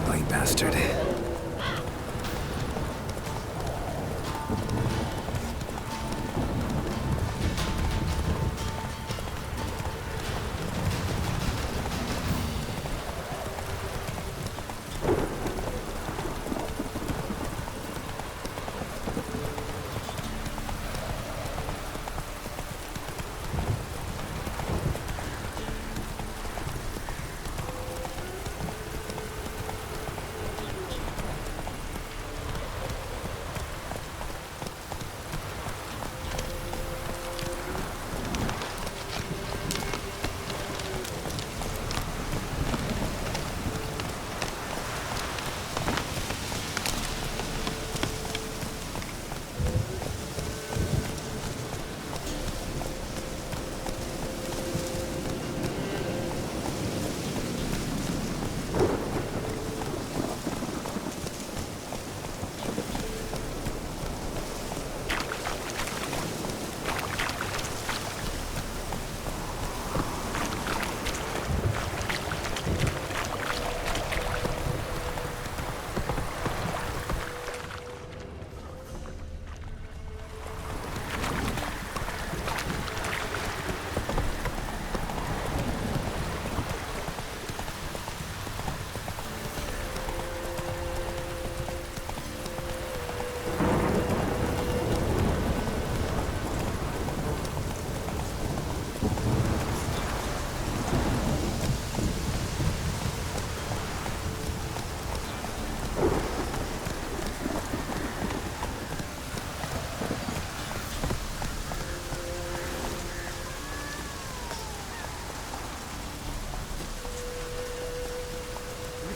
ugly bastard.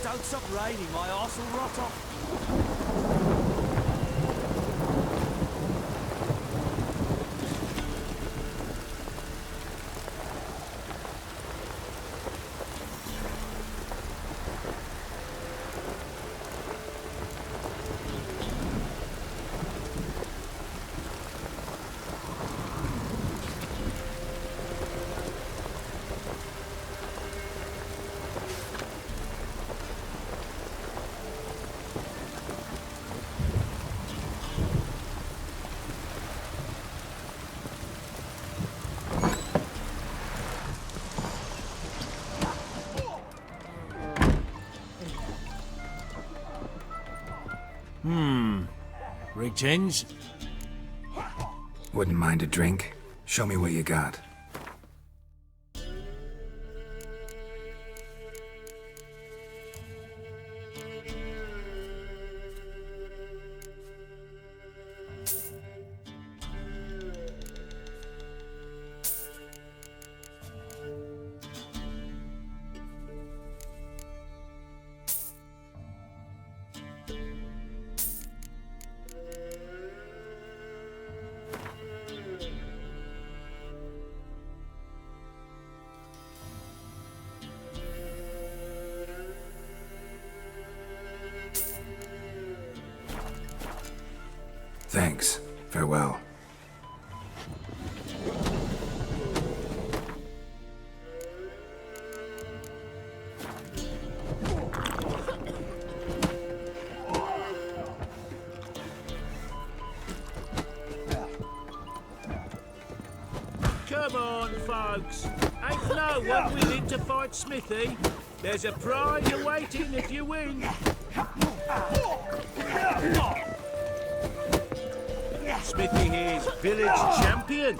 Don't stop raining, my arse will rot off. Greetings. Wouldn't mind a drink? Show me what you got. Thanks. Farewell. Come on, folks. Ain't no one willing to fight Smithy. There's a prize awaiting if you win. Smithy here's village champion.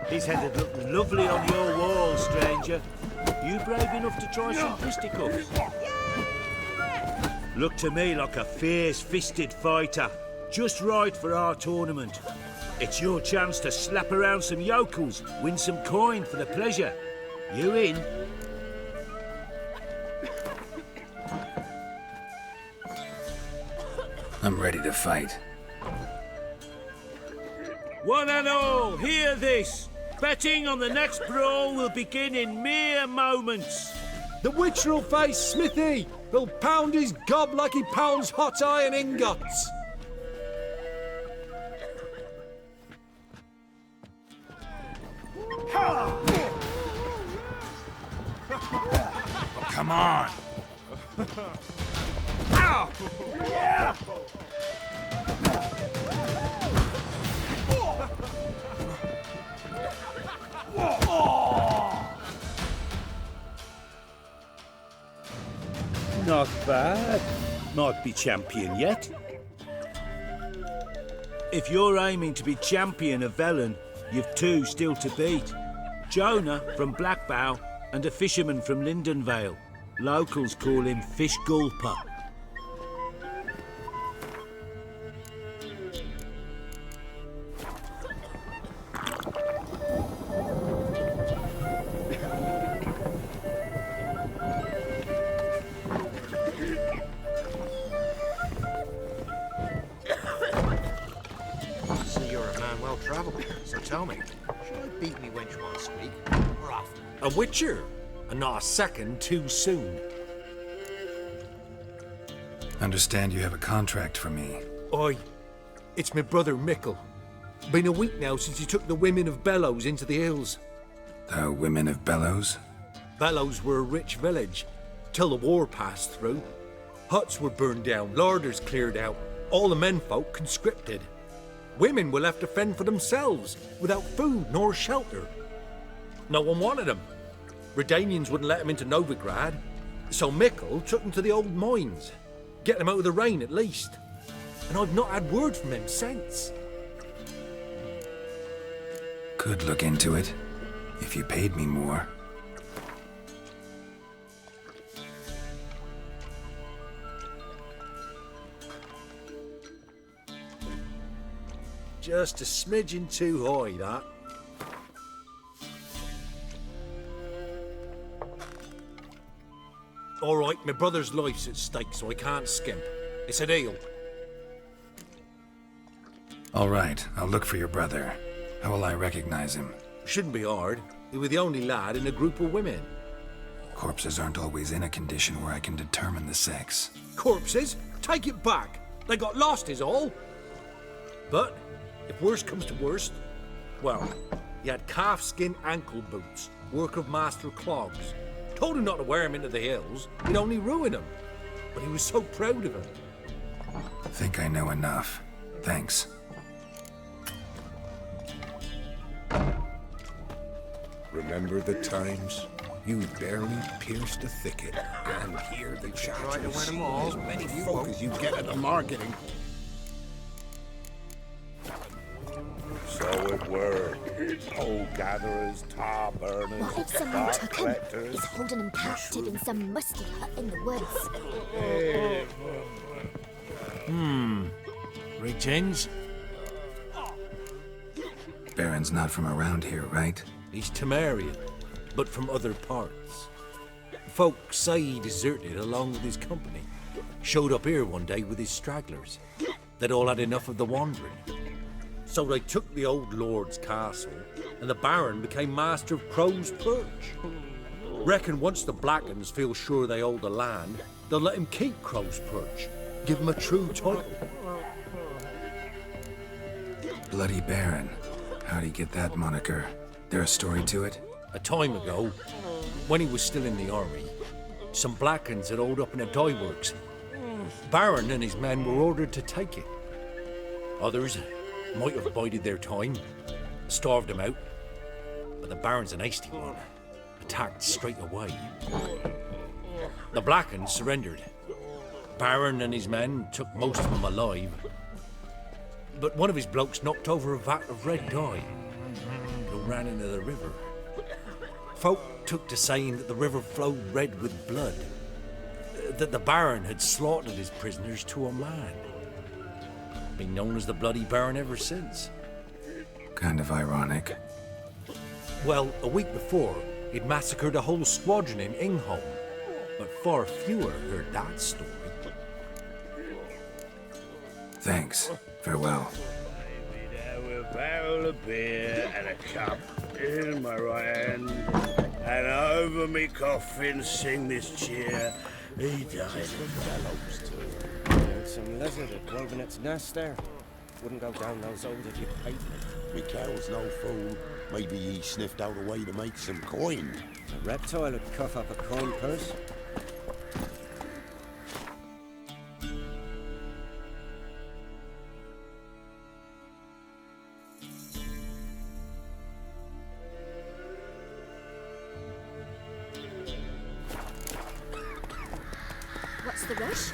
His head'd look lovely on your wall, stranger. You brave enough to try some fisticuffs? Look to me like a fierce-fisted fighter. Just right for our tournament. It's your chance to slap around some yokels, win some coin for the pleasure. You in? I'm ready to fight. One and all, hear this. Betting on the next brawl will begin in mere moments. The Witcher will face Smithy. He'll pound his gob like he pounds hot iron ingots. Come on. Not bad. Might be champion yet. If you're aiming to be champion of Velen, you've two still to beat. Jonah from Blackbow and a fisherman from Lindenvale. Locals call him Fish Gulper. So tell me, should I beat me wench once a week, or often? A witcher, and not a second too soon. Understand you have a contract for me. Oi, it's my brother Mickle. Been a week now since he took the women of Bellows into the hills. The women of Bellows? Bellows were a rich village, till the war passed through. Huts were burned down, larders cleared out, all the menfolk conscripted. Women were left to fend for themselves, without food nor shelter. No one wanted them. Redanians wouldn't let them into Novigrad, so Mickle took them to the old mines. Get them out of the rain at least. And I've not had word from him since. Could look into it, if you paid me more. Just a smidgen too high, that. All right, my brother's life's at stake, so I can't skimp. It's a deal. All right, I'll look for your brother. How will I recognize him? Shouldn't be hard. He was the only lad in a group of women. Corpses aren't always in a condition where I can determine the sex. Corpses? Take it back. They got lost is all. But if worst comes to worst, well, he had calfskin ankle boots, work of master clogs. Told him not to wear them into the hills, he'd only ruin them. But he was so proud of him. Think I know enough. Thanks. Remember the times? You barely pierced a thicket, and here the chat Try to will win 'em see all, as many but you folk won't. as you get at the marketing. So it were. Old gatherers, tar burners, What if someone dark took him? collectors. He's holding him captive in some musty hut in the woods. Greetings. Baron's not from around here, right? He's Tamarian, but from other parts. Folk say he deserted along with his company. Showed up here one day with his stragglers. They'd all had enough of the wandering. So they took the old lord's castle, and the Baron became master of Crow's Perch. Reckon once the Blackens feel sure they hold the land, they'll let him keep Crow's Perch. Give him a true title. Bloody Baron. How'd he get that moniker? There a story to it? A time ago, when he was still in the army, some Blackens had holed up in a dye works. Baron and his men were ordered to take it. Others might have bided their time, starved him out, but the Baron's an hasty one. Attacked straight away. The Blackens surrendered. Baron and his men took most of them alive, but one of his blokes knocked over a vat of red dye and ran into the river. Folk took to saying that the river flowed red with blood, that the Baron had slaughtered his prisoners to a man. Been known as the Bloody Baron ever since. Kind of ironic. Well, a week before, he'd massacred a whole squadron in Ingholm, but far fewer heard that story. Thanks. Farewell. Maybe there were a barrel of beer and a cup in my right hand, and over me coffin sing this cheer. He died of bellows too. There's some lizard had woven its nest there. Wouldn't go down those old if you paid me. Mikhail's no fool. Maybe he sniffed out a way to make some coin. A reptile would cough up a coin purse. the rush?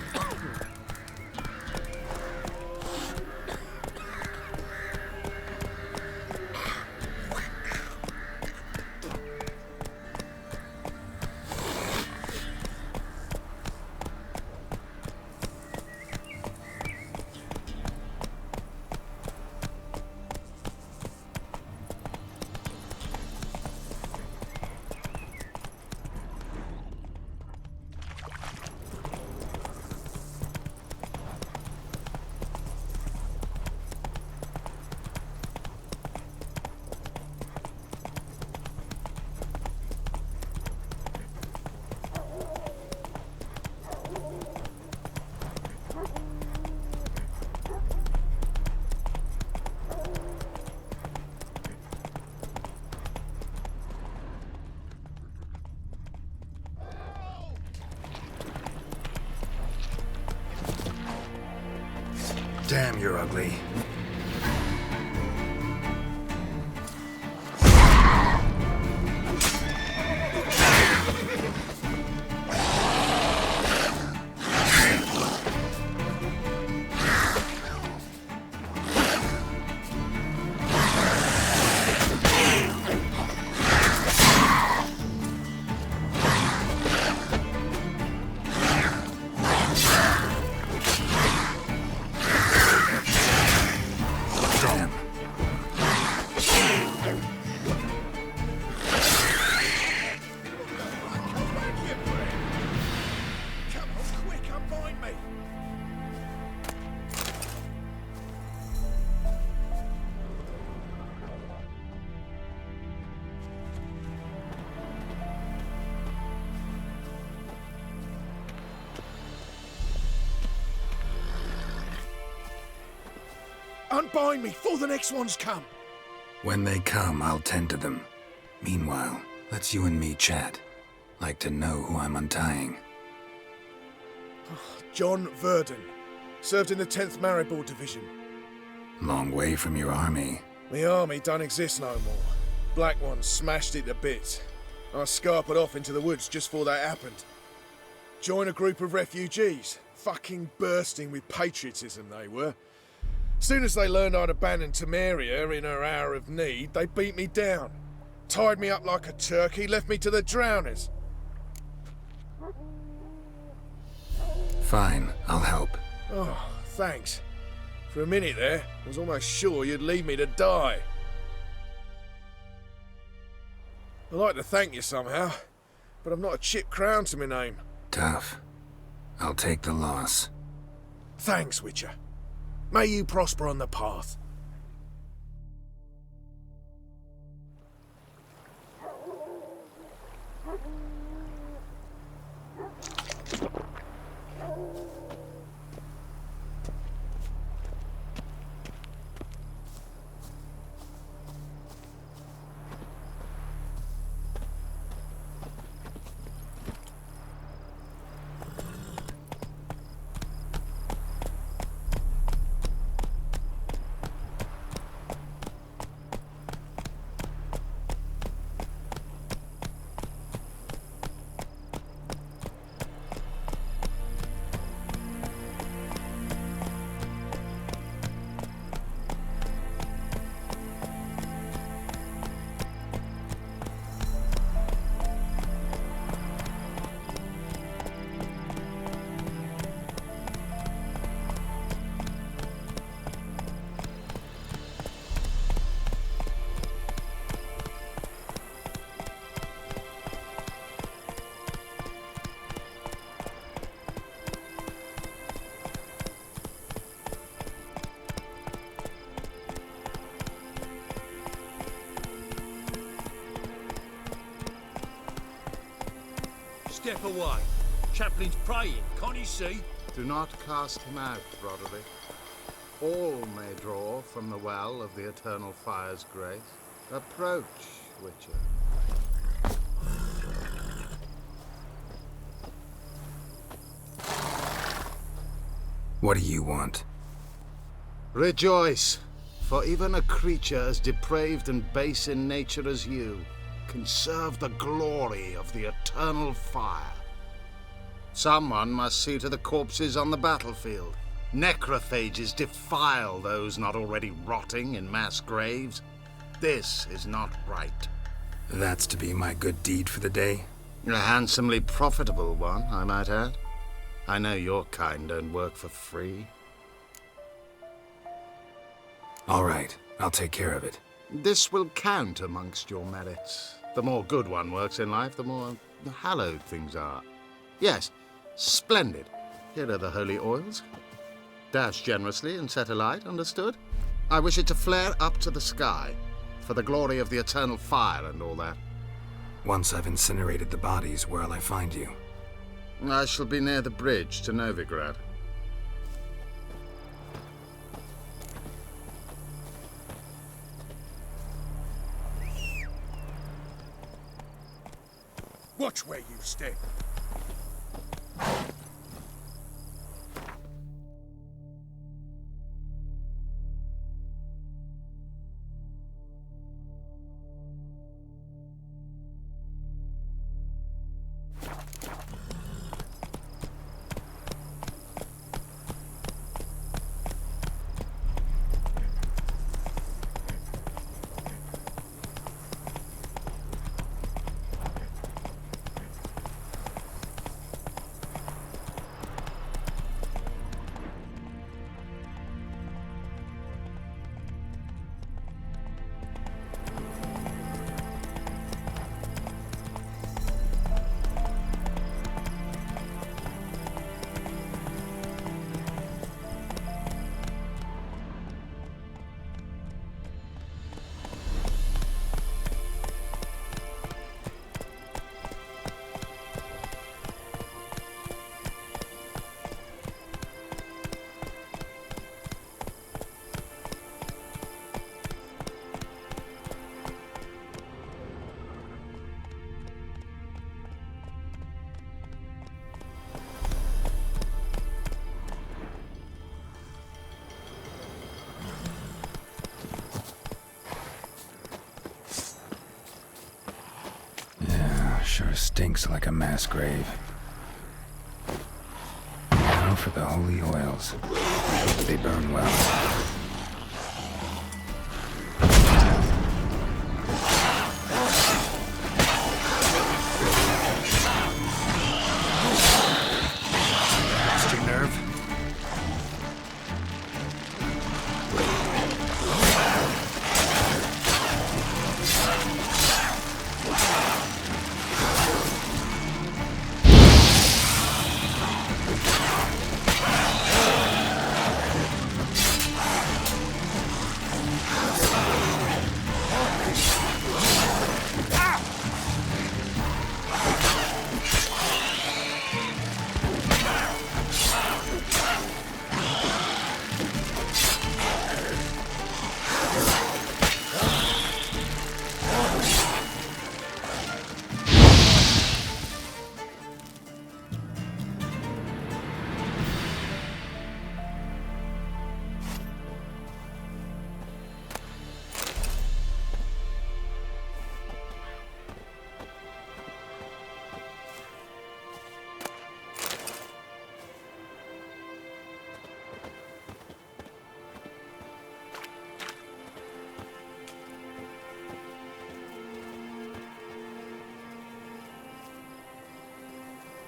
Damn, you're ugly. Unbind me before the next ones come. When they come, I'll tend to them. Meanwhile, let's you and me chat. Like to know who I'm untying. John Verdon. Served in the 10th Maribor Division. Long way from your army. The army don't exist no more. Black ones smashed it to bits. I scarpered off into the woods just before that happened. Joined a group of refugees. Fucking bursting with patriotism they were. Soon as they learned I'd abandoned Tamara in her hour of need, they beat me down. Tied me up like a turkey, left me to the drowners. Fine, I'll help. Oh, thanks. For a minute there, I was almost sure you'd leave me to die. I'd like to thank you somehow, but I've not a chip crown to my name. Tough. I'll take the loss. Thanks, Witcher. May you prosper on the path. Step away. Chaplain's praying, can't you see? Do not cast him out, Roderick. All may draw from the well of the eternal fire's grace. Approach, Witcher. What do you want? Rejoice, for even a creature as depraved and base in nature as you can serve the glory of the eternal fire. Someone must see to the corpses on the battlefield. Necrophages defile those not already rotting in mass graves. This is not right. That's to be my good deed for the day? A handsomely profitable one, I might add. I know your kind don't work for free. All right, I'll take care of it. This will count amongst your merits. The more good one works in life, the more hallowed things are. Yes, splendid. Here are the holy oils. Dash generously and set alight, understood? I wish it to flare up to the sky, for the glory of the eternal fire and all that. Once I've incinerated the bodies, where'll I find you? I shall be near the bridge to Novigrad. Watch where you step. Sure stinks like a mass grave. Now for the holy oils. They burn well. Lost your nerve?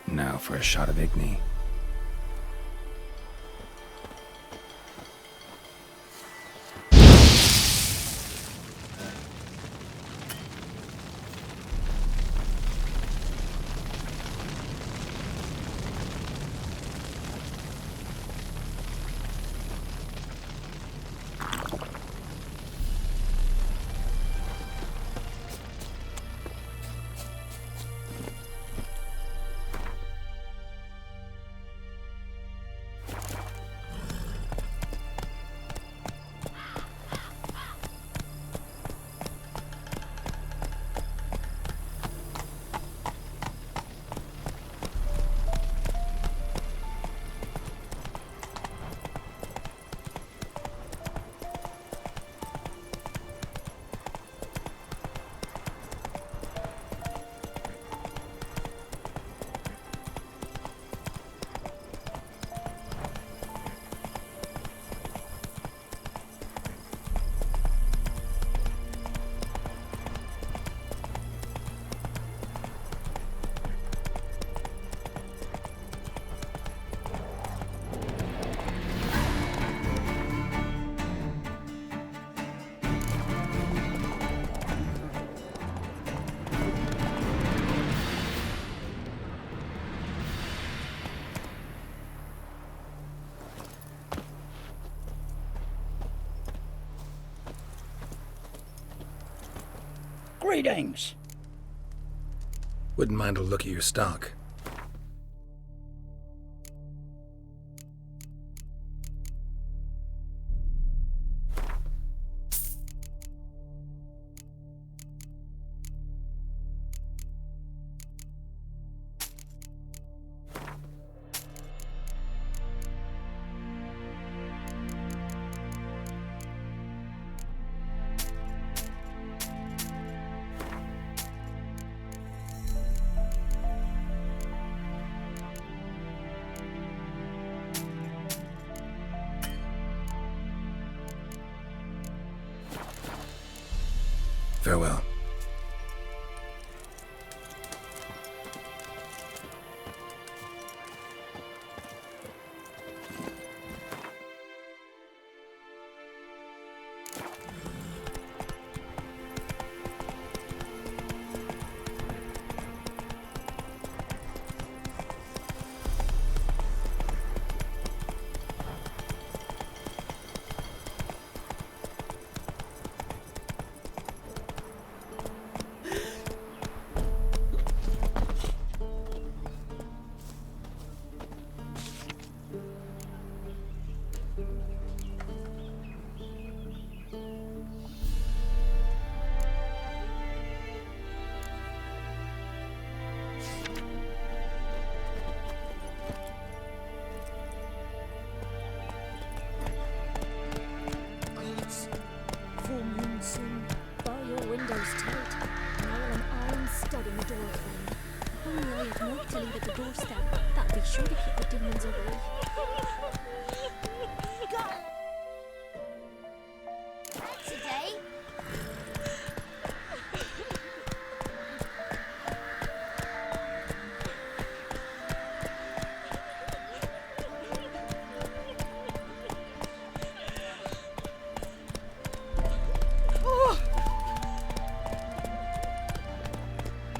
Now for a shot of Igni. Greetings. Wouldn't mind a look at your stock. Farewell.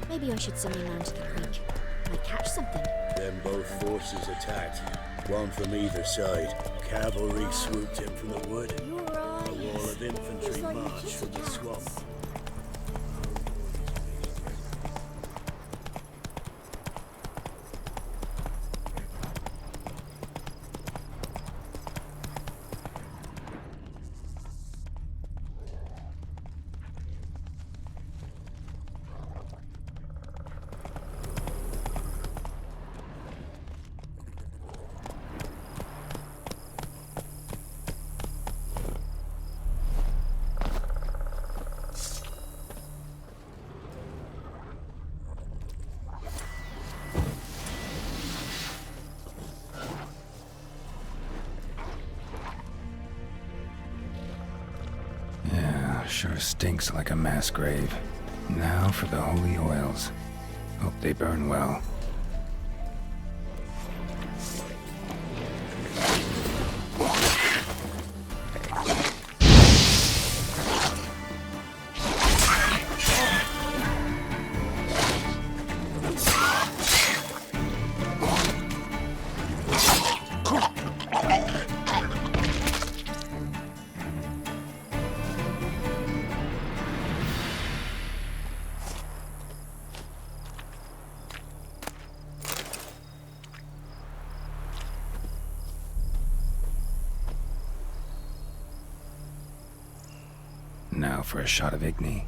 Maybe I should send him round to the creek. Might catch something. Then both forces attacked, one from either side. Cavalry swooped in from the wood. You're right. A wall of infantry marched from the swamp. Sure stinks like a mass grave. Now for the holy oils. Hope they burn well. Now for a shot of Igni.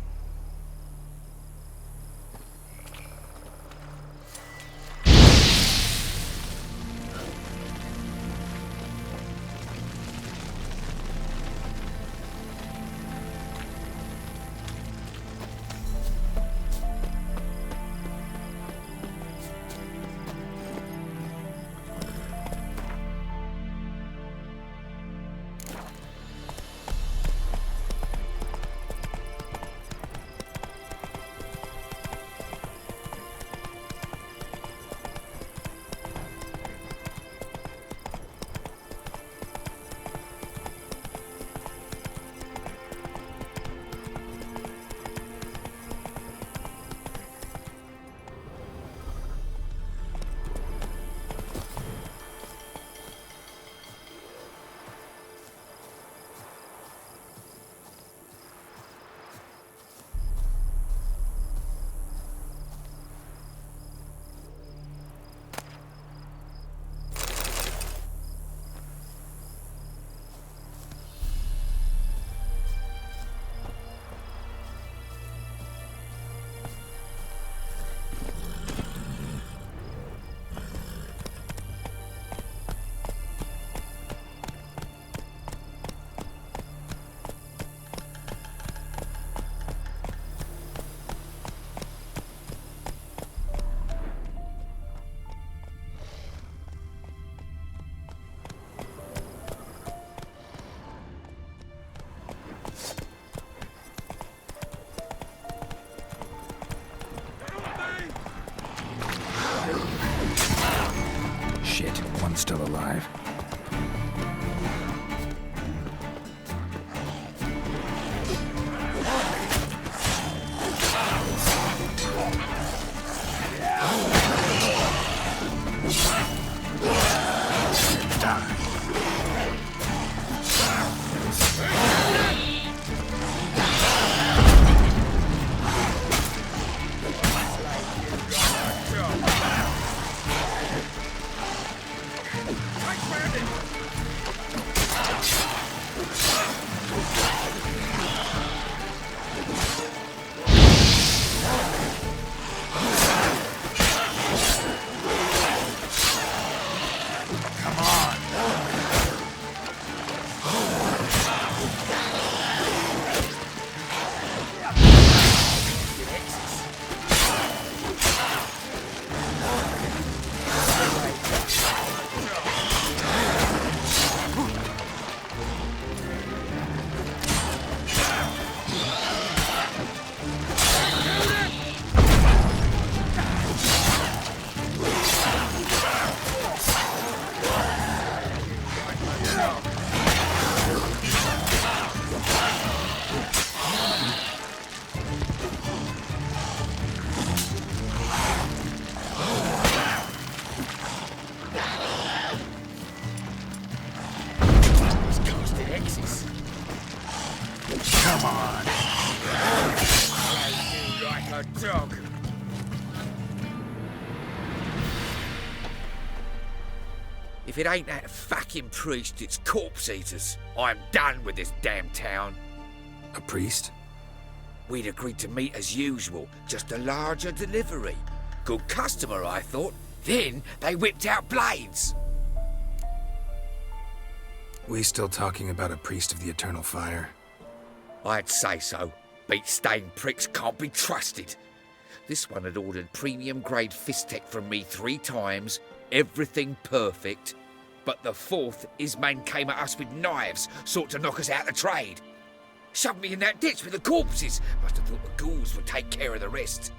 a dog. If it ain't that fucking priest, it's corpse eaters. I'm done with this damn town. A priest? We'd agreed to meet as usual, just a larger delivery. Good customer, I thought. Then they whipped out blades. We still talking about a priest of the eternal fire? I'd say so. Beat-stained pricks can't be trusted. This one had ordered premium-grade fistek from me 3 times, everything perfect. But the 4th, his man came at us with knives, sought to knock us out of trade. Shoved me in that ditch with the corpses. Must have thought the ghouls would take care of the rest.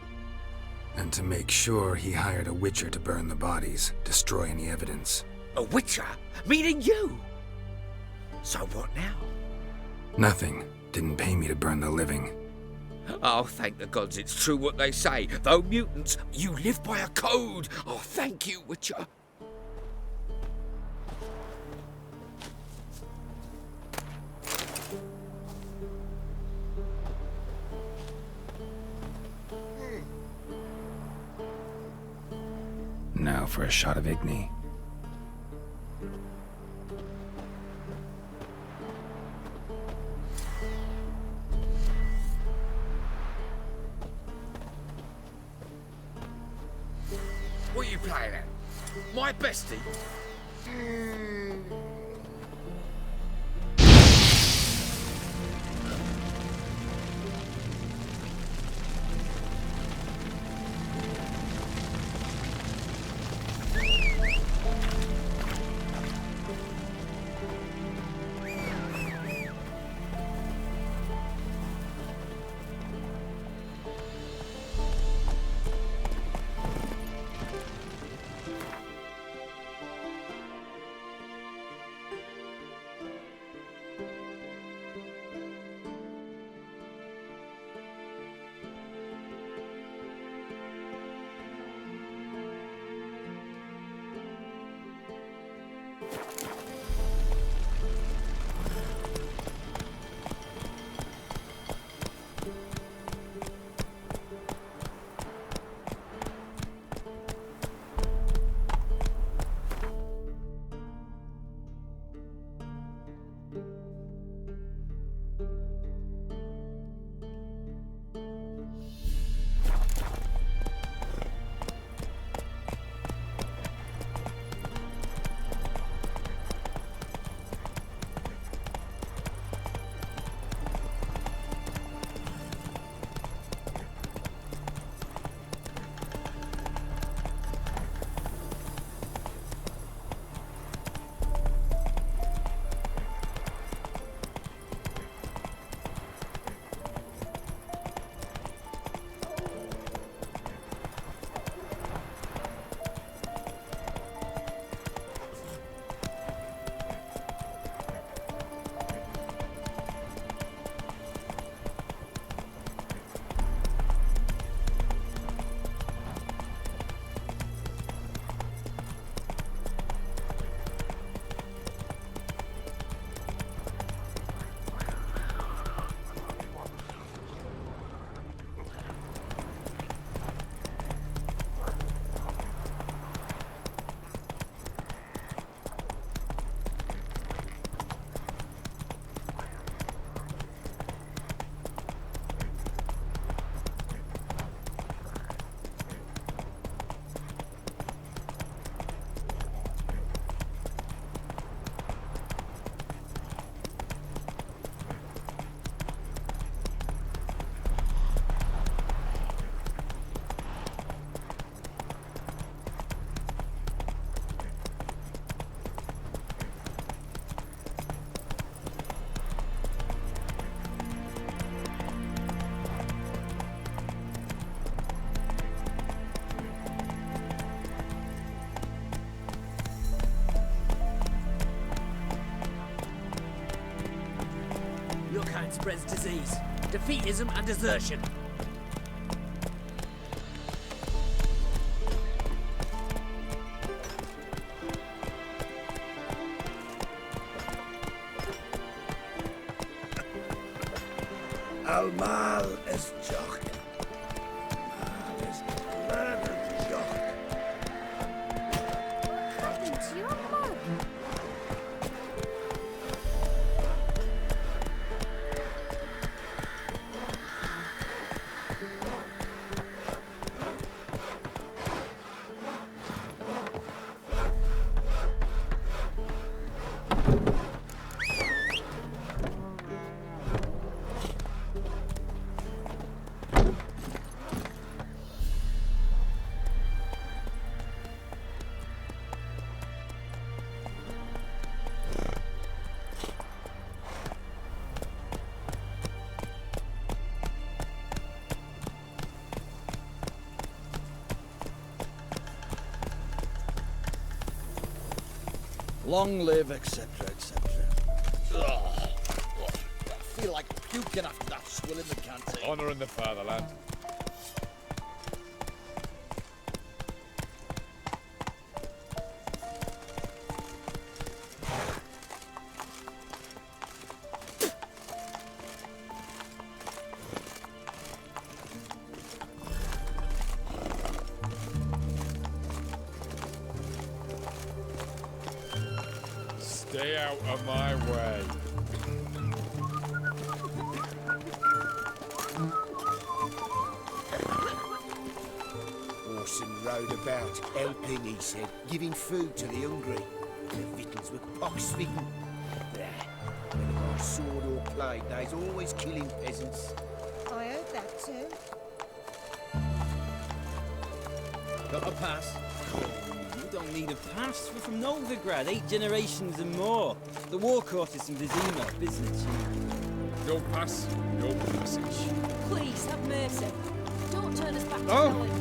And to make sure, he hired a witcher to burn the bodies, destroy any evidence. A witcher? Meaning you? So what now? Nothing. Didn't pay me to burn the living. Oh, thank the gods it's true what they say. Though mutants, you live by a code. Oh, thank you, Witcher. Now for a shot of Igni. What are you playing at? My bestie? Spreads disease, defeatism and desertion. Al-Mal is Jock. Long live, etc., etc. I feel like puking after that swill in the canteen. Honour in the fatherland. Stay out of my way. Orson rode about, helping, he said, giving food to the hungry. The victuals were pox-smitten. When our sword or plague days, always killing peasants. I heard that too. Got a pass? You don't need a pass. We're from Novigrad, 8 generations and more. The war courses in Vizima, business. No pass, no passage. Please, have mercy. Don't turn us back to Oh. knowing.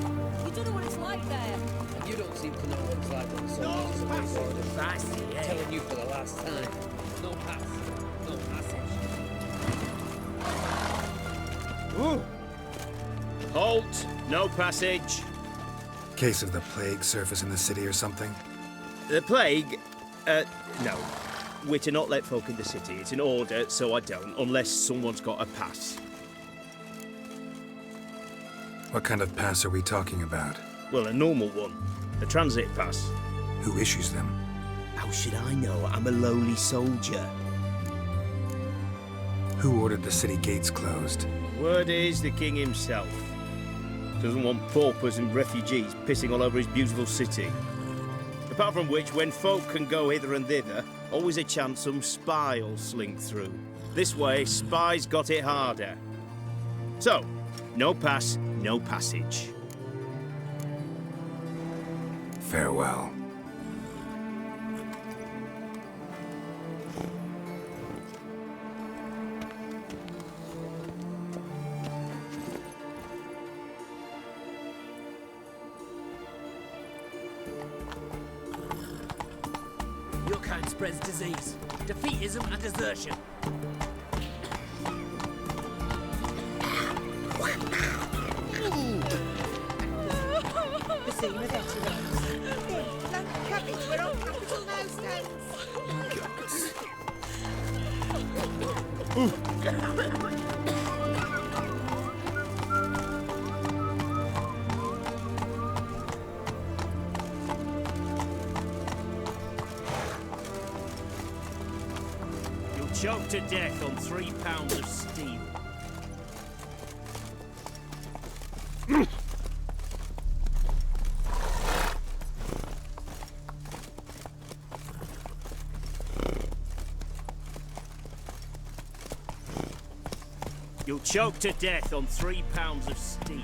You don't know what it's like there. And you don't seem to know what it's like on the soldiers of the borders. I see, I'm telling you for the last time. No pass, no passage. Ooh. Halt! No passage. Case of the plague surface in the city or something? The plague? No. We're to not let folk in the city. It's an order, so I don't, unless someone's got a pass. What kind of pass are we talking about? Well, a normal one. A transit pass. Who issues them? How should I know? I'm a lowly soldier. Who ordered the city gates closed? Word is the king himself. Doesn't want paupers and refugees pissing all over his beautiful city. Apart from which, when folk can go hither and thither, always a chance some spy will slink through. This way, spies got it harder. So, no pass, no passage. Farewell. Your kind spreads disease, defeatism and desertion. Vizima veterans. Good, like cabbage, we're on capital now, Stones. You'll choke to death on 3 pounds of steel. You'll choke to death on 3 pounds of steel.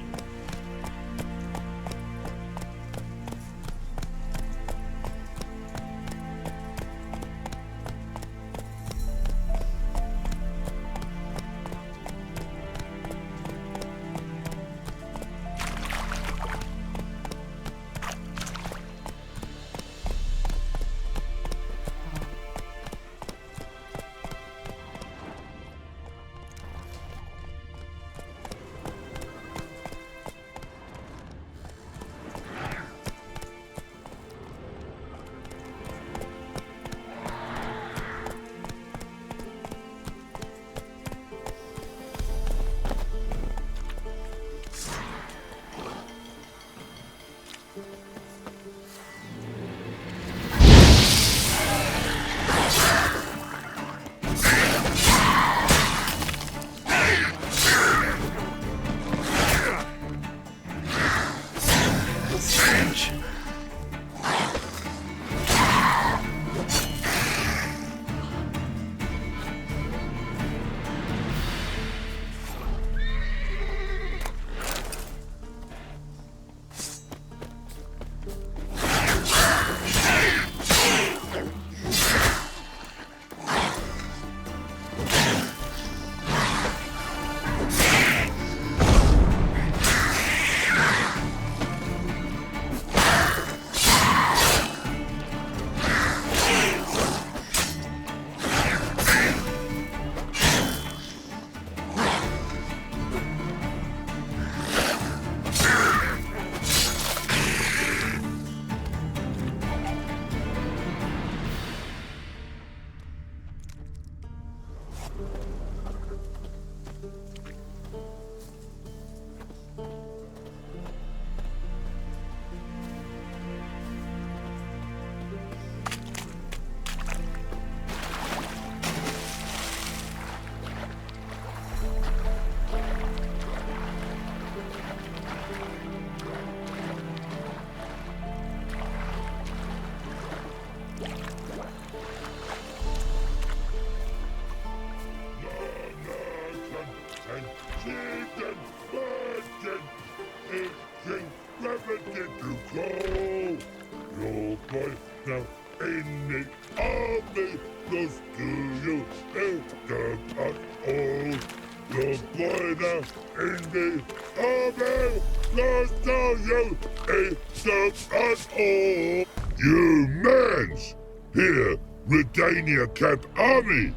You mans! Here, Redania Camp Army!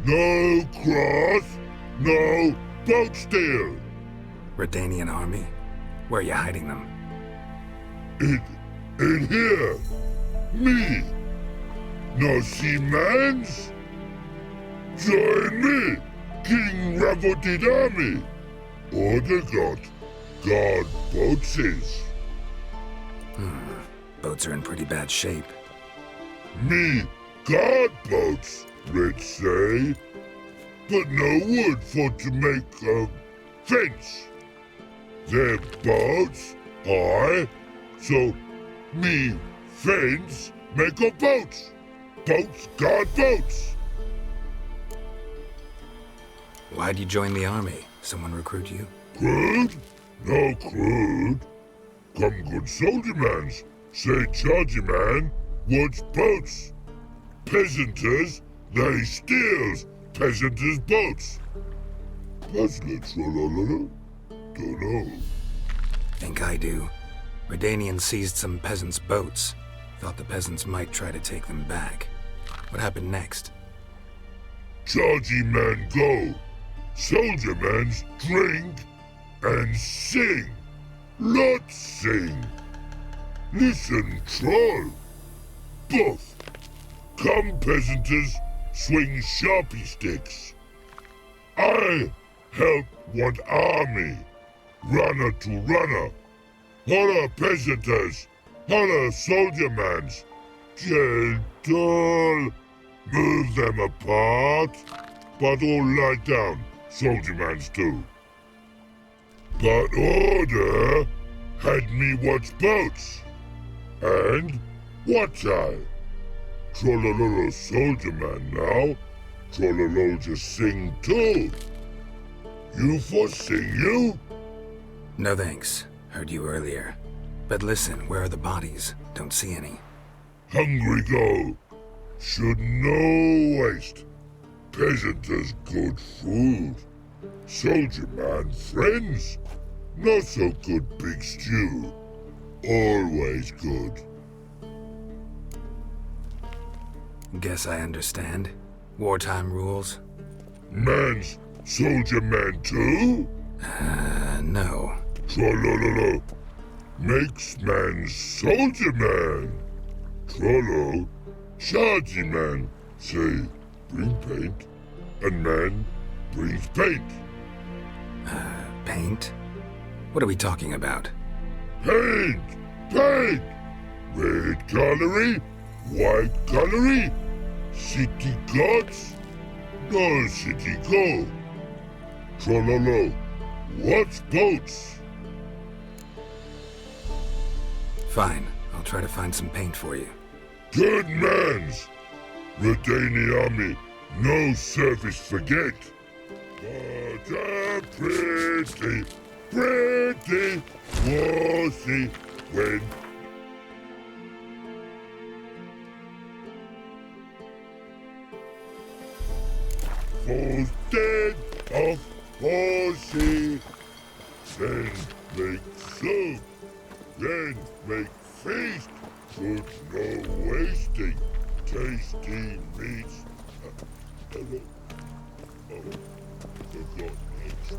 No cross, no boat steal! Redanian army? Where are you hiding them? In here! Me! No see mans? Join me, King Ravodid Army! Order got guard boatses. Boats are in pretty bad shape. Me guard boats, Red say. But no wood for to make a fence. Their boats, so me fence make a boats. Boats guard boats. Why'd you join the army? Someone recruit you? Crude? No crude. Come good soldier mans. Say chargy man wants boats. Peasanters, they steals peasanters' boats. Puzzler trollololo? Dunno. Think I do. Redanians seized some peasants' boats. Thought the peasants might try to take them back. What happened next? Chargy man go. Soldier mans drink and sing. Lot sing. Listen, troll. Buff. Come, peasanters, swing sharpie sticks. I help one army. Runner to runner. Holla, peasanters. Holla, soldier mans. Gentle. Move them apart. But all lie down. Soldier mans too. But order had me watch boats. And watch I. Trollololo soldier man now. Trollolol just sing too. You for sing you? No thanks. Heard you earlier. But listen, where are the bodies? Don't see any. Hungry go. Should no waste. Peasanters good food. Soldier man friends. Not so good big stew. Always good. Guess I understand. Wartime rules? Man's soldier man too? No. Trollololo. Makes man soldier man. Trollo. Chargy man. Say, bring paint. And man brings paint. Paint? What are we talking about? Paint! Paint! Red colory, white colory, city gods, no city go. Trollolo, what's boats? Fine, I'll try to find some paint for you. Good mans! Redani army, no service forget. But a pretty, pretty was he when was dead of horsey, then make soup, then make feast, good no wasting, tasty meats. Forgot next.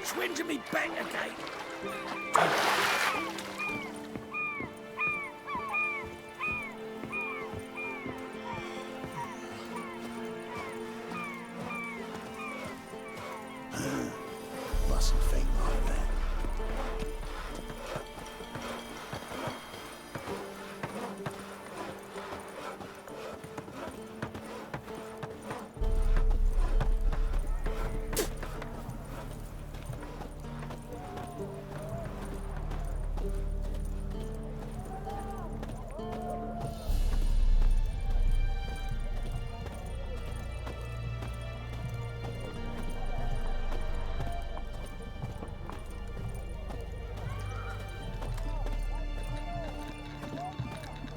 Twin to me back again. Mustn't think like that.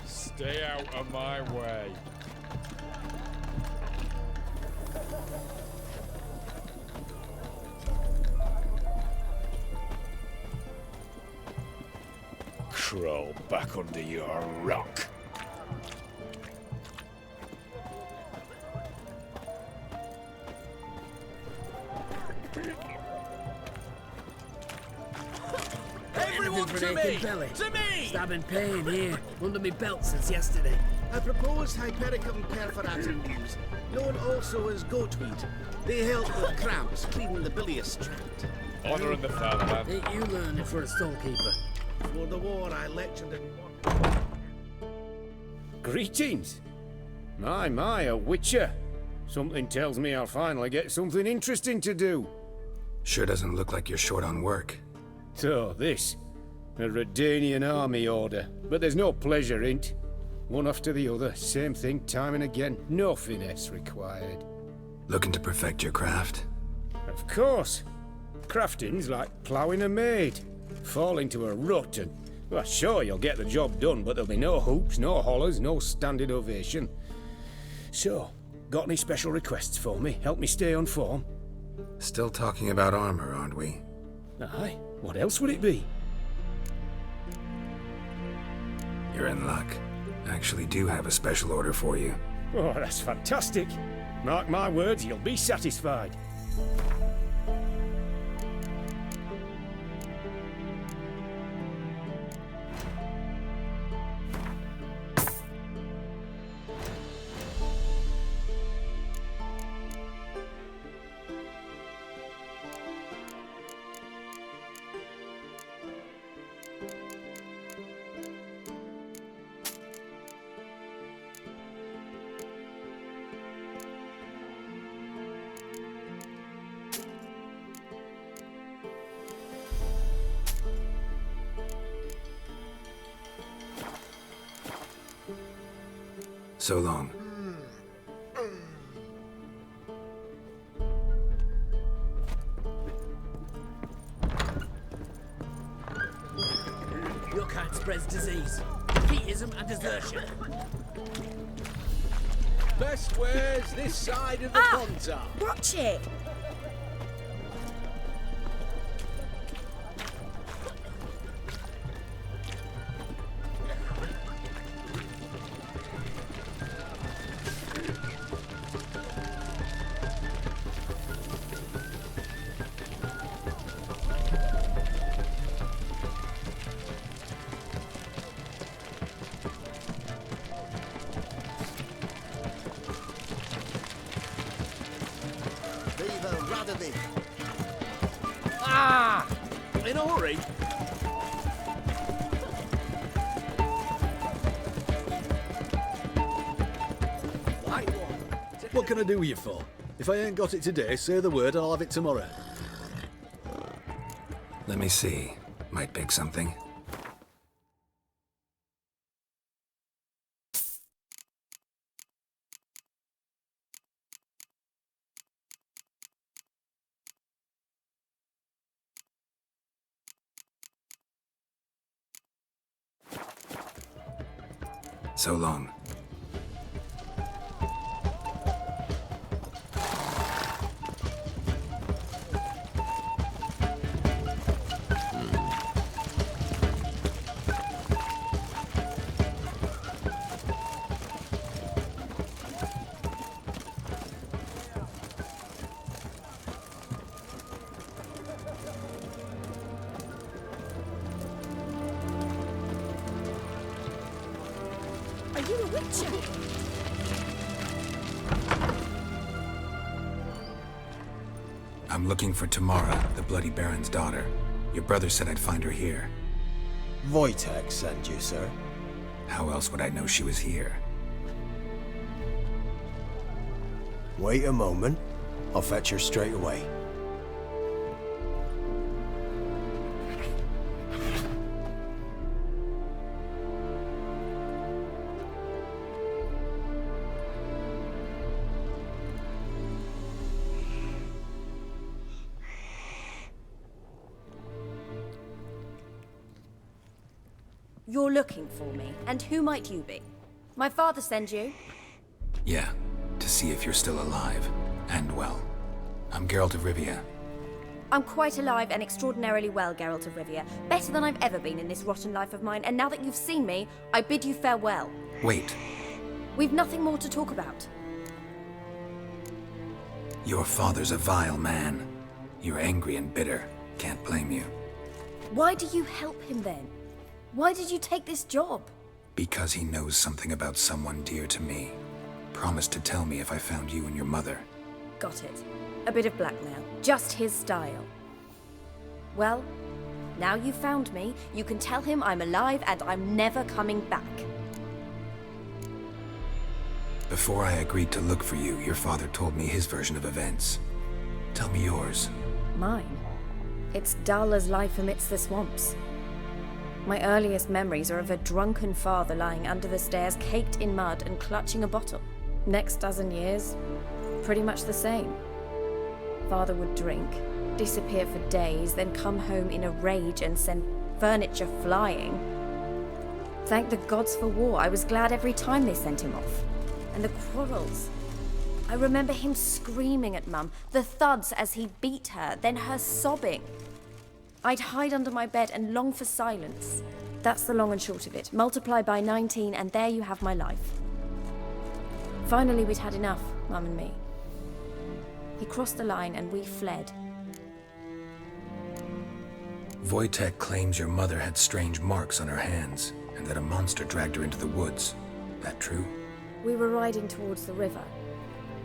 Stay out of my way. Crawl back under your rock. Everyone to me! To me! Stabbing pain here, under my belt since yesterday. I propose Hypericum perforatum, known also as goatweed. They help with cramps, cleaning the bilious tract. Honor in the fatherland. Ain't you learning for a stonekeeper? For the war, I lectured in... Greetings. My, a witcher. Something tells me I'll finally get something interesting to do. Sure doesn't look like you're short on work. So, this. A Redanian army order. But there's no pleasure in't. One after the other, same thing time and again. No finesse required. Looking to perfect your craft? Of course. Crafting's like ploughing a maid. Fall into a rut and... Well, sure, you'll get the job done, but there'll be no hoops, no hollers, no standing ovation. So, got any special requests for me? Help me stay on form? Still talking about armor, aren't we? Aye. What else would it be? You're in luck. I actually do have a special order for you. Oh, that's fantastic. Mark my words, you'll be satisfied. So long. Your kind spreads disease, defeatism and desertion. Best wares this side of the Pontar. Watch it! Ah! In a hurry? What can I do you for? If I ain't got it today, say the word and I'll have it tomorrow. Let me see. Might pick something. So long. Are you a witcher? I'm looking for Tamara, the Bloody Baron's daughter. Your brother said I'd find her here. Voytek sent you, sir. How else would I know she was here? Wait a moment. I'll fetch her straight away. You're looking for me, and who might you be? My father sent you? Yeah, to see if you're still alive. And well. I'm Geralt of Rivia. I'm quite alive and extraordinarily well, Geralt of Rivia. Better than I've ever been in this rotten life of mine, and now that you've seen me, I bid you farewell. Wait. We've nothing more to talk about. Your father's a vile man. You're angry and bitter. Can't blame you. Why do you help him then? Why did you take this job? Because he knows something about someone dear to me. Promised to tell me if I found you and your mother. Got it. A bit of blackmail. Just his style. Well, now you've found me, you can tell him I'm alive and I'm never coming back. Before I agreed to look for you, your father told me his version of events. Tell me yours. Mine? It's dull as life amidst the swamps. My earliest memories are of a drunken father lying under the stairs, caked in mud and clutching a bottle. Next dozen years, pretty much the same. Father would drink, disappear for days, then come home in a rage and send furniture flying. Thank the gods for war. I was glad every time they sent him off. And the quarrels. I remember him screaming at Mum, the thuds as he beat her, then her sobbing. I'd hide under my bed and long for silence. That's the long and short of it. Multiply by 19 and there you have my life. Finally, we'd had enough, Mum and me. He crossed the line and we fled. Voytek claims your mother had strange marks on her hands, and that a monster dragged her into the woods. That true? We were riding towards the river.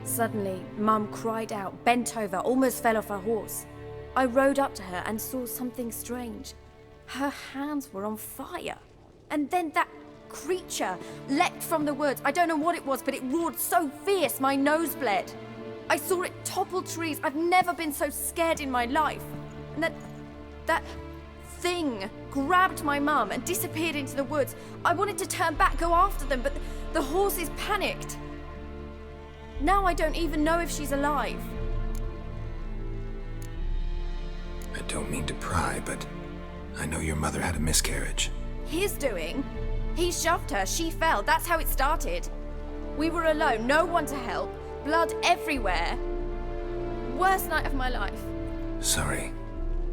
Suddenly, Mum cried out, bent over, almost fell off her horse. I rode up to her and saw something strange. Her hands were on fire. And then that creature leapt from the woods. I don't know what it was, but it roared so fierce my nose bled. I saw it topple trees. I've never been so scared in my life. And that thing grabbed my mum and disappeared into the woods. I wanted to turn back, go after them, but the horses panicked. Now I don't even know if she's alive. I don't mean to pry, but I know your mother had a miscarriage. His doing? He shoved her, she fell, that's how it started. We were alone, no one to help, blood everywhere. Worst night of my life. Sorry.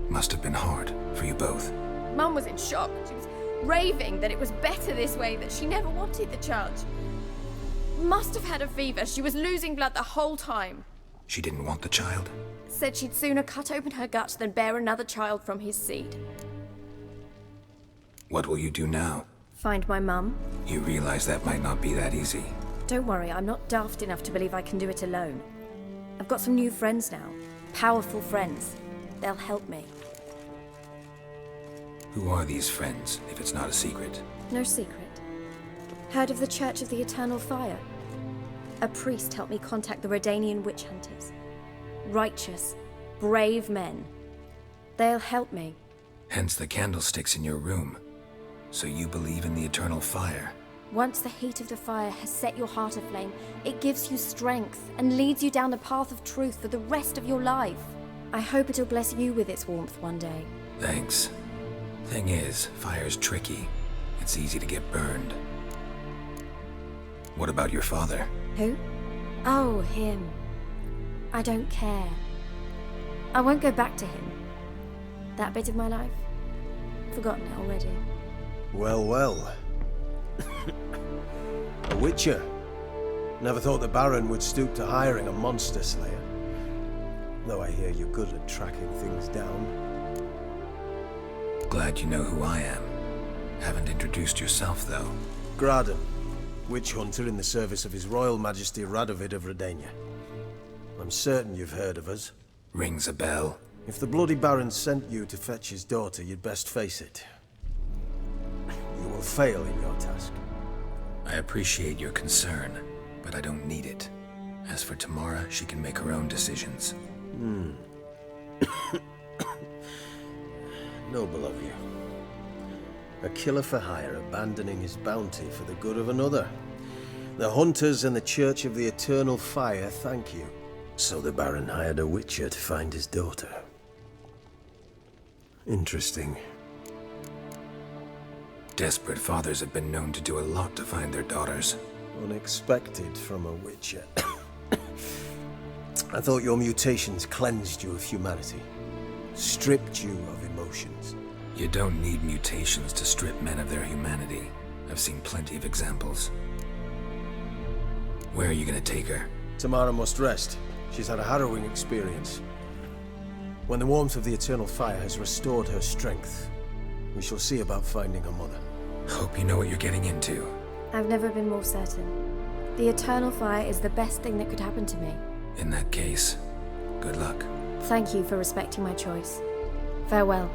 Must have been hard for you both. Mum was in shock. She was raving that it was better this way, that she never wanted the charge. Must have had a fever. She was losing blood the whole time. She didn't want the child? Said she'd sooner cut open her gut than bear another child from his seed. What will you do now? Find my mum. You realize that might not be that easy. Don't worry, I'm not daft enough to believe I can do it alone. I've got some new friends now. Powerful friends. They'll help me. Who are these friends, if it's not a secret? No secret. Heard of the Church of the Eternal Fire? A priest helped me contact the Redanian witch hunters. Righteous, brave men. They'll help me. Hence the candlesticks in your room. So you believe in the eternal fire? Once the heat of the fire has set your heart aflame, it gives you strength and leads you down the path of truth for the rest of your life. I hope it'll bless you with its warmth one day. Thanks. Thing is, fire's tricky. It's easy to get burned. What about your father? Who? Oh, him. I don't care. I won't go back to him. That bit of my life? Forgotten it already. Well, well. A witcher. Never thought the Baron would stoop to hiring a monster slayer. Though I hear you're good at tracking things down. Glad you know who I am. Haven't introduced yourself, though. Graden, witch hunter in the service of His Royal Majesty Radovid of Redania. I'm certain you've heard of us. Rings a bell. If the Bloody Baron sent you to fetch his daughter, you'd best face it. You will fail in your task. I appreciate your concern, but I don't need it. As for Tamara, she can make her own decisions. Noble of you. A killer for hire abandoning his bounty for the good of another. The hunters and the Church of the Eternal Fire thank you. So the Baron hired a witcher to find his daughter. Interesting. Desperate fathers have been known to do a lot to find their daughters. Unexpected from a witcher. I thought your mutations cleansed you of humanity. Stripped you of emotions. You don't need mutations to strip men of their humanity. I've seen plenty of examples. Where are you gonna take her? Tamara must rest. She's had a harrowing experience. When the warmth of the Eternal Fire has restored her strength, we shall see about finding her mother. Hope you know what you're getting into. I've never been more certain. The Eternal Fire is the best thing that could happen to me. In that case, good luck. Thank you for respecting my choice. Farewell.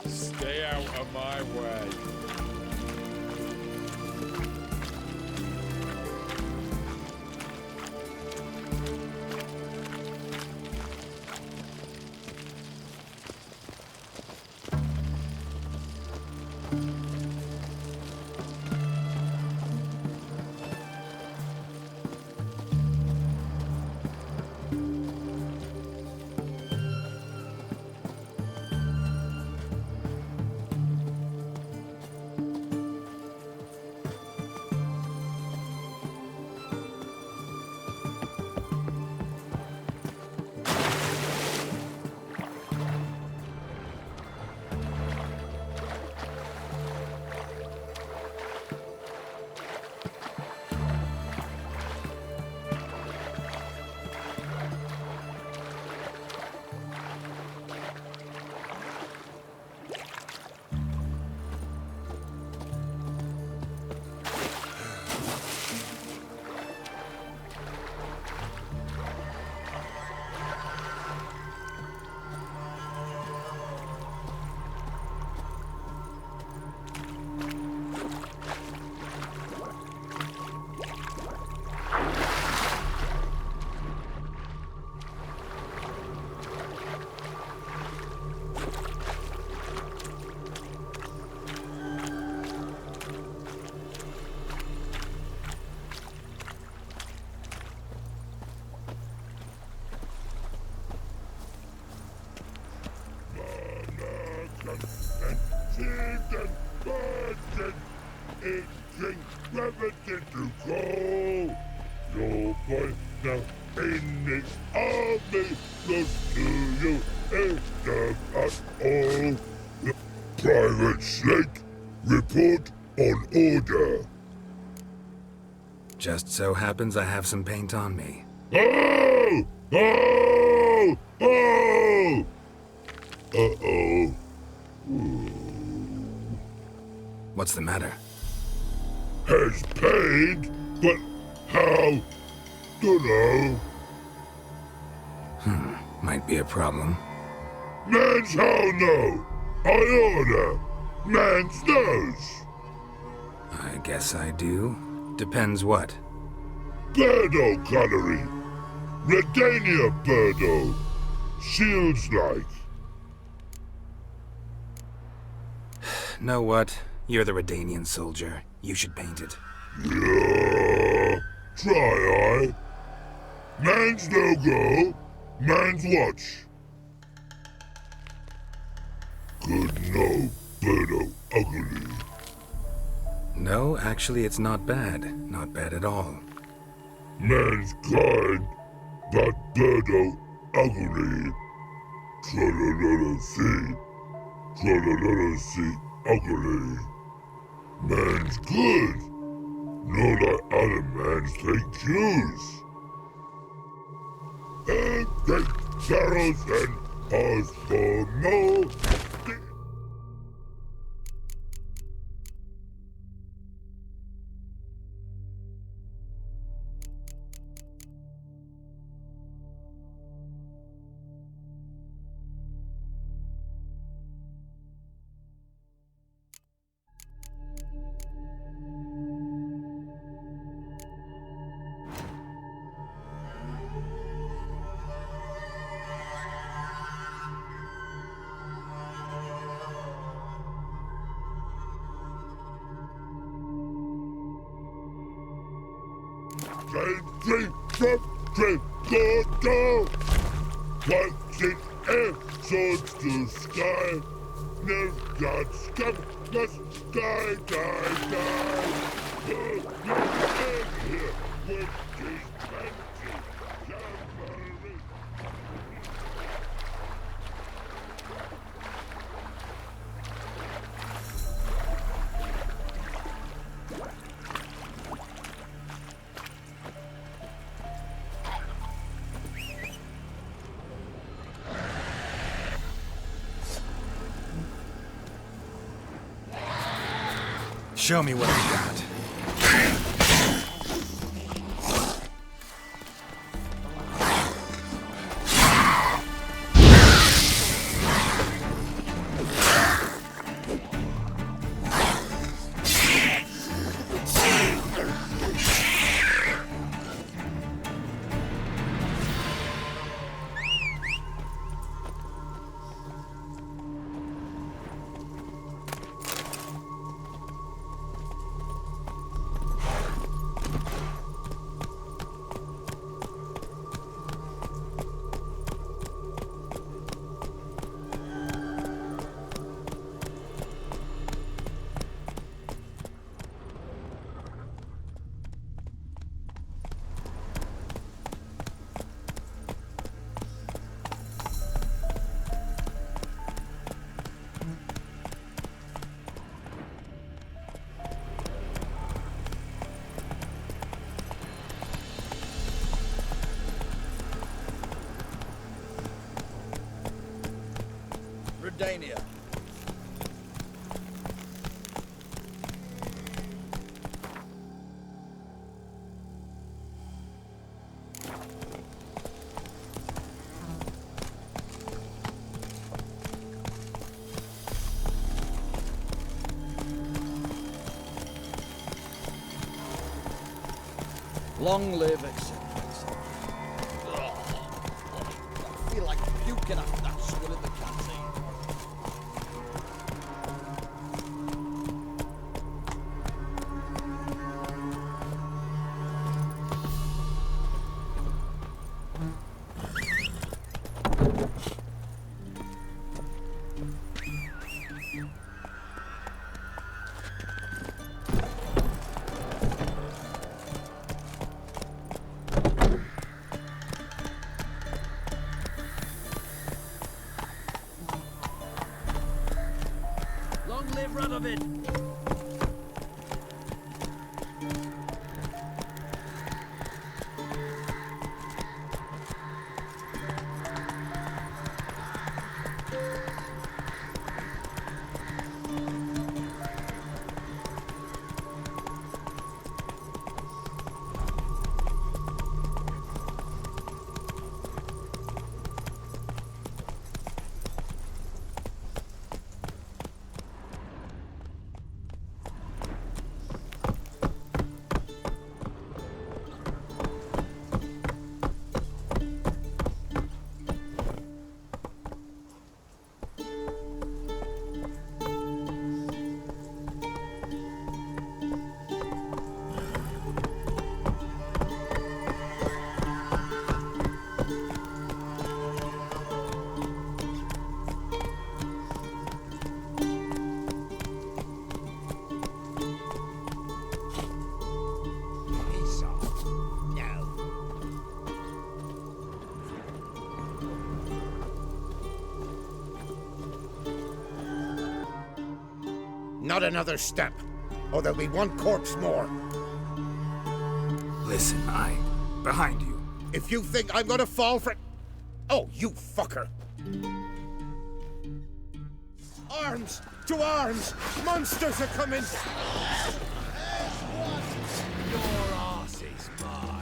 Stay out of my way. Gravity to go. You'll find now in this army, close to you, and at all. Private Slate, report on order. Just so happens I have some paint on me. Oh! Oh! Oh! Uh-oh. What's the matter? Has paid, but how Dunno. Might be a problem. Man's how no. I order. Man's knows. I guess I do. Depends what. Birdo gunnery. Redania Birdo. Shields like. Know what? You're the Redanian soldier. You should paint it. Yeah. Try I. Man's no go. Man's watch. Good no, Birdo ugly. No, actually it's not bad. Not bad at all. Man's kind, but Birdo ugly. Trollololo see ugly. Man's good. No like other man's take Jews. And take barrels and pause for no. Train, go! What's in air, swords to sky. Never got scum, must die. Here, with these fancy cavalry. Show me what I got. Redania. Long live etc. I feel like puking after that swill in the canteen. Not another step, or there'll be one corpse more. Listen, behind you. If you think I'm gonna fall for... Oh, you fucker! Arms! To arms! Monsters are coming! Your arse is mine.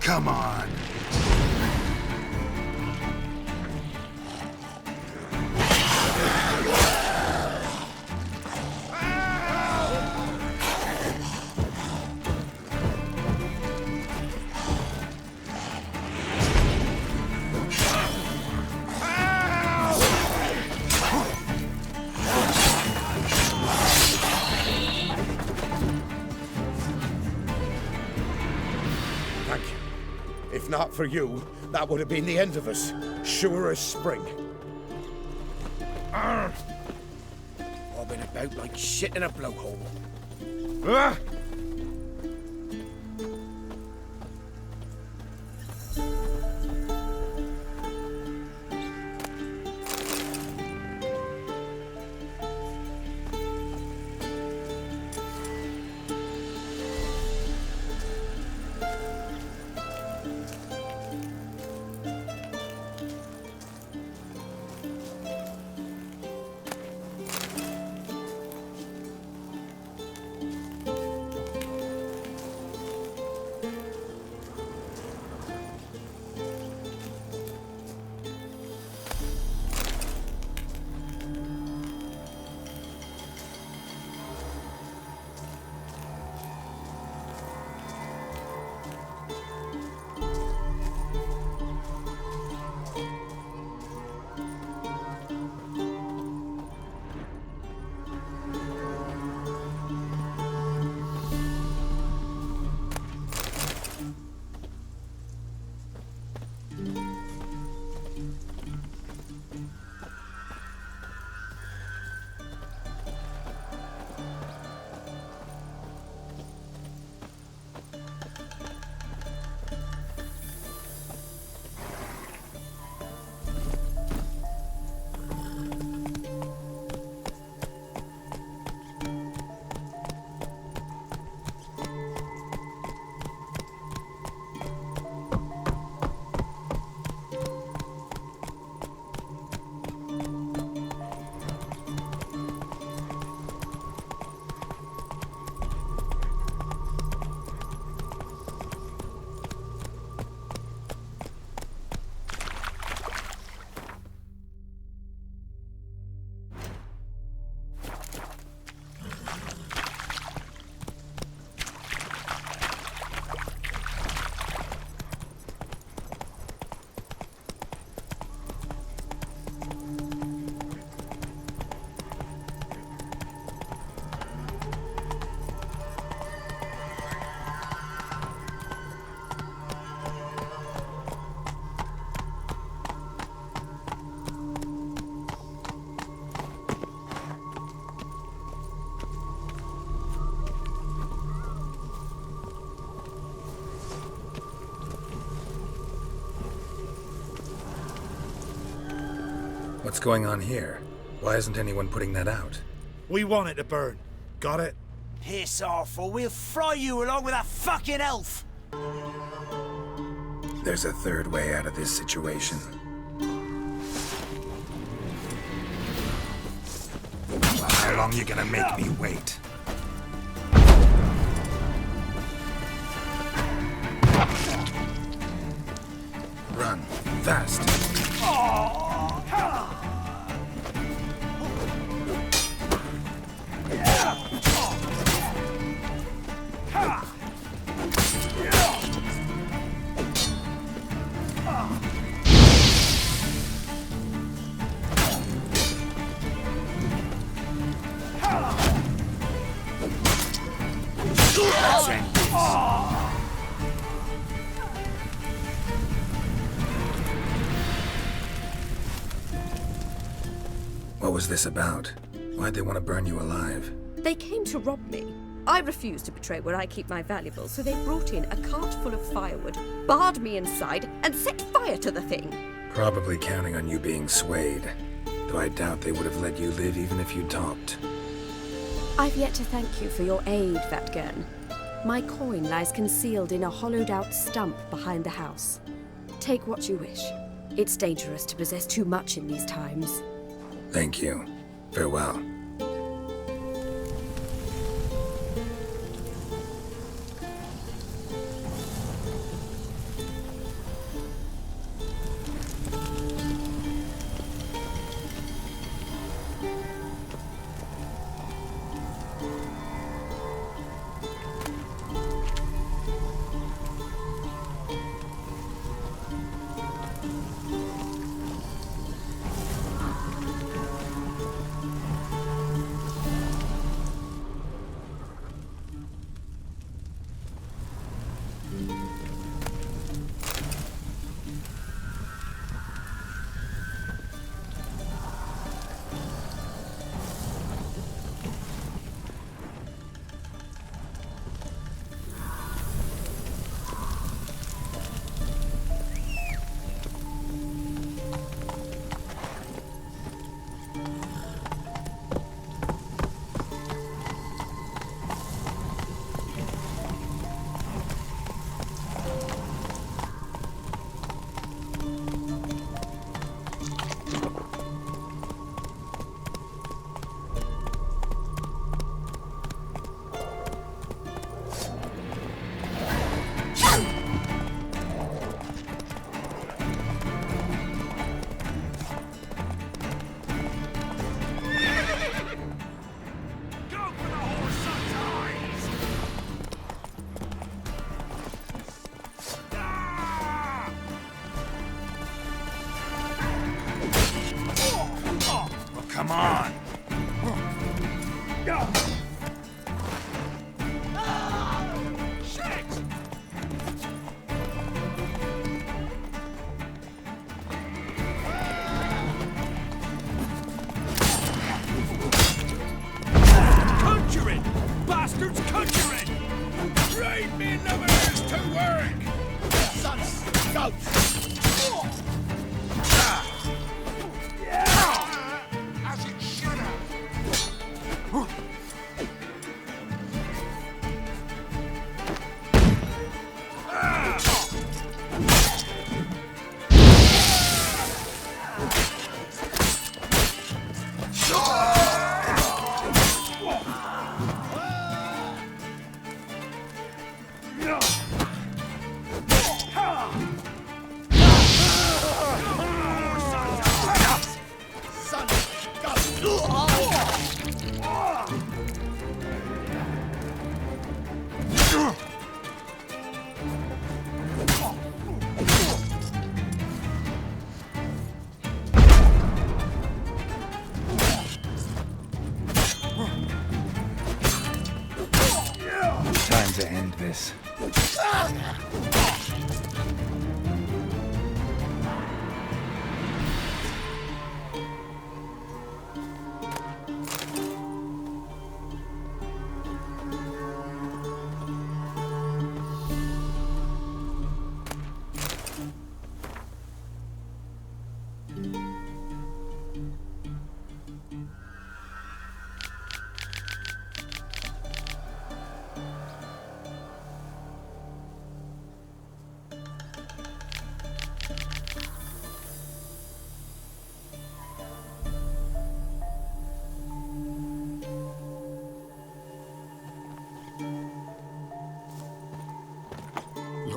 Come on. Not for you, that would have been the end of us. Sure as spring. Bobbing about like shit in a blowhole. What's going on here? Why isn't anyone putting that out? We want it to burn. Got it? Piss off, or we'll fry you along with a fucking elf! There's a third way out of this situation. How long you gonna make me wait? Run. Fast. What was this about? Why'd they want to burn you alive? They came to rob me. I refused to betray where I keep my valuables, so they brought in a cart full of firewood, barred me inside, and set fire to the thing. Probably counting on you being swayed. Though I doubt they would have let you live even if you talked. I've yet to thank you for your aid, Vatgern. My coin lies concealed in a hollowed-out stump behind the house. Take what you wish. It's dangerous to possess too much in these times. Thank you. Farewell. Come on! Shit! Conjuring! Bastards conjuring! Trade me numbers to work! Sons, go! As it should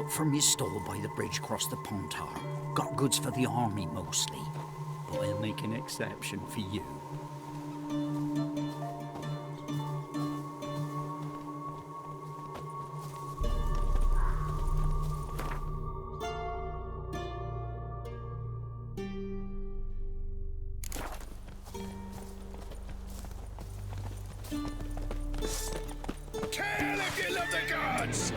up from his stall by the bridge across the Pontar. Got goods for the army mostly, but I'll make an exception for you. Kill if you love the gods!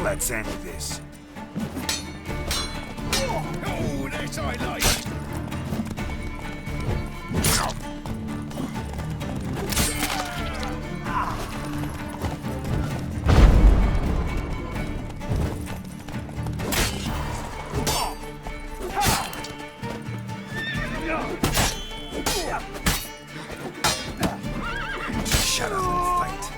Let's end this. Oh, this I like! Shut up and fight.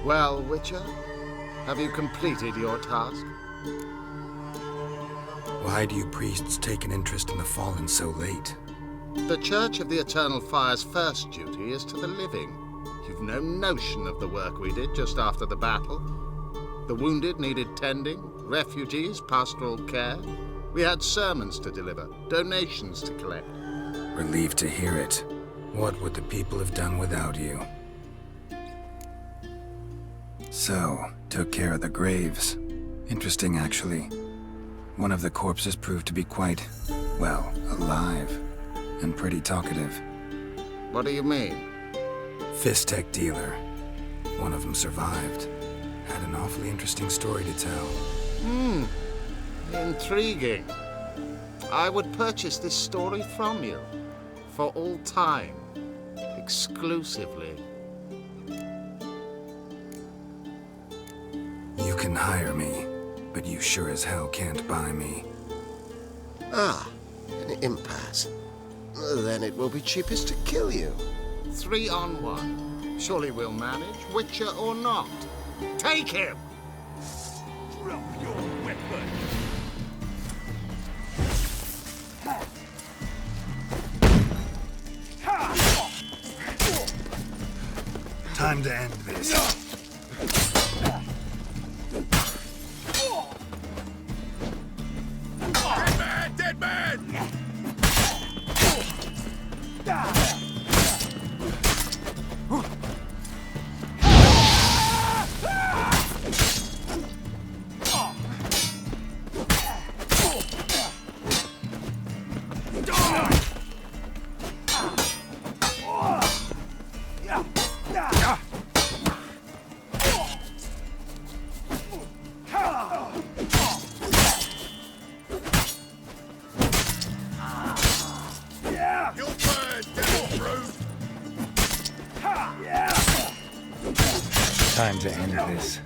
Well, Witcher, have you completed your task? Why do you priests take an interest in the fallen so late? The Church of the Eternal Fire's first duty is to the living. You've no notion of the work we did just after the battle. The wounded needed tending, refugees, pastoral care. We had sermons to deliver, donations to collect. Relieved to hear it. What would the people have done without you? So, took care of the graves. Interesting, actually. One of the corpses proved to be quite, well, alive. And pretty talkative. What do you mean? Fishtech dealer. One of them survived. Had an awfully interesting story to tell. Intriguing. I would purchase this story from you. For all time. Exclusively. You can hire me, but you sure as hell can't buy me. Ah, an impasse. Then it will be cheapest to kill you. 3 on 1. Surely we'll manage, Witcher or not. Take him! Drop your weapon! Time to end this. Dead man! Time to end this.